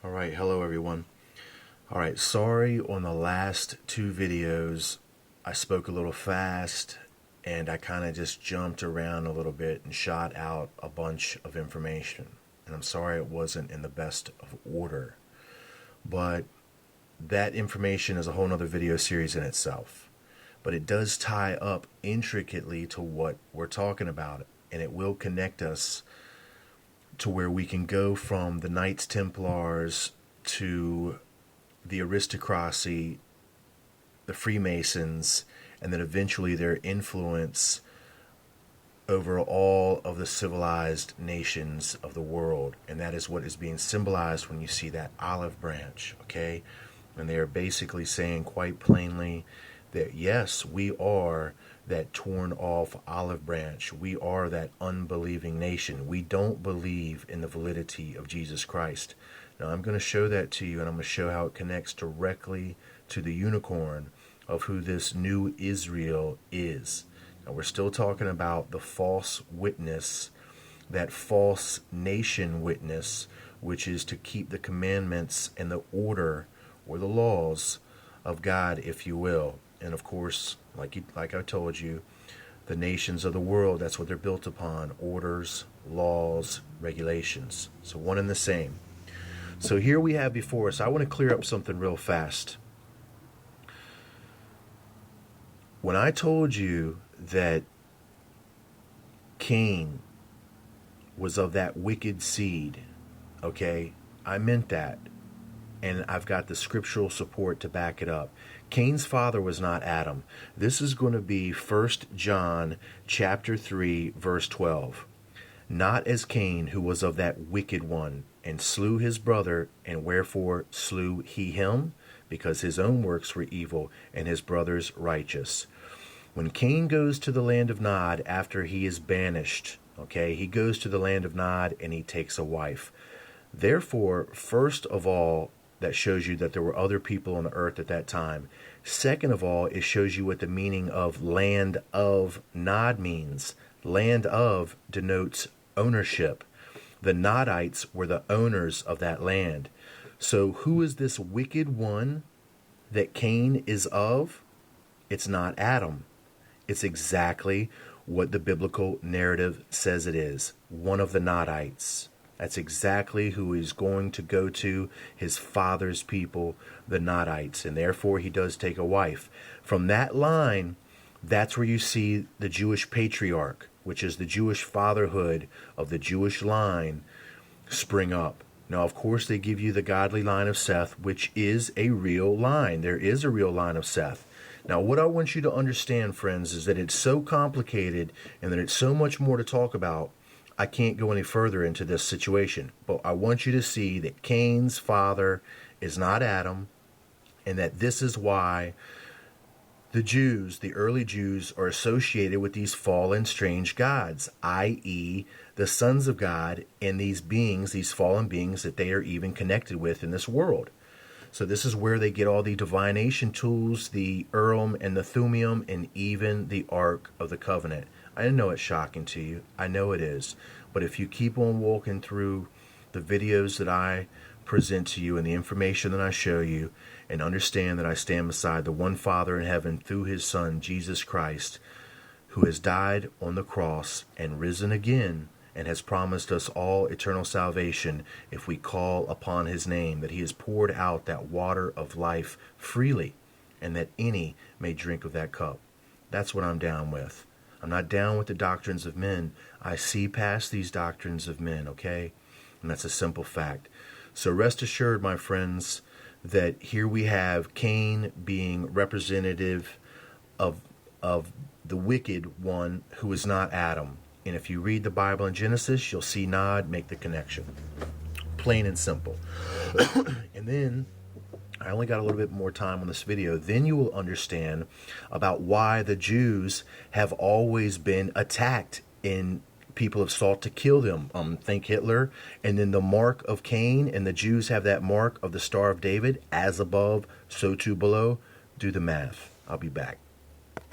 All right, hello everyone. All right, sorry on the last two videos I spoke a little fast and I kind of just jumped around a little bit and shot out a bunch of information. And I'm sorry it wasn't in the best of order. But that information is a whole nother video series in itself. But it does tie up intricately to what we're talking about, and it will connect us to where we can go from the Knights Templars to the aristocracy, the Freemasons, and then eventually their influence over all of the civilized nations of the world. And that is what is being symbolized when you see that olive branch, okay? And they are basically saying quite plainly that yes, we are that torn off olive branch. We are that unbelieving nation. We don't believe in the validity of Jesus Christ. Now I'm going to show that to you, and I'm going to show how it connects directly to the unicorn of who this new Israel is. Now we're still talking about the false witness, that false nation witness, which is to keep the commandments and the order or the laws of God, if you will. And of course, like I told you, the nations of the world, that's what they're built upon: orders, laws, regulations. So one and the same. So here we have before us, I want to clear up something real fast. When I told you that Cain was of that wicked seed, okay, I meant that. And I've got the scriptural support to back it up. Cain's father was not Adam. This is going to be 1 John chapter 3, verse 12. Not as Cain, who was of that wicked one, and slew his brother, and wherefore slew he him? Because his own works were evil, and his brother's righteous. When Cain goes to the land of Nod after he is banished, okay, he goes to the land of Nod and he takes a wife. Therefore, first of all, that shows you that there were other people on the earth at that time. Second of all, it shows you what the meaning of land of Nod means. Land of denotes ownership. The Nodites were the owners of that land. So who is this wicked one that Cain is of? It's not Adam. It's exactly what the biblical narrative says it is. One of the Nodites. That's exactly who he's going to go to, his father's people, the Nodites. And therefore he does take a wife. From that line, that's where you see the Jewish patriarch, which is the Jewish fatherhood of the Jewish line, spring up. Now, of course, they give you the godly line of Seth, which is a real line. There is a real line of Seth. Now, what I want you to understand, friends, is that it's so complicated and that it's so much more to talk about. I can't go any further into this situation, but I want you to see that Cain's father is not Adam, and that this is why the Jews, the early Jews, are associated with these fallen, strange gods, i.e., the sons of God, and these beings, these fallen beings that they are even connected with in this world. So this is where they get all the divination tools, the Urim and the Thummim, and even the Ark of the Covenant. I know it's shocking to you. I know it is. But if you keep on walking through the videos that I present to you and the information that I show you, and understand that I stand beside the one Father in heaven through his Son, Jesus Christ, who has died on the cross and risen again, and has promised us all eternal salvation if we call upon his name, that he has poured out that water of life freely, and that any may drink of that cup. That's what I'm down with. I'm not down with the doctrines of men. I see past these doctrines of men, okay? And that's a simple fact. So rest assured, my friends, that here we have Cain being representative of the wicked one who is not Adam. And if you read the Bible in Genesis, you'll see Nod make the connection. Plain and simple. And then, I only got a little bit more time on this video. Then you will understand about why the Jews have always been attacked and people have sought to kill them. Think Hitler. And then the mark of Cain, and the Jews have that mark of the Star of David, as above, so too below. Do the math. I'll be back.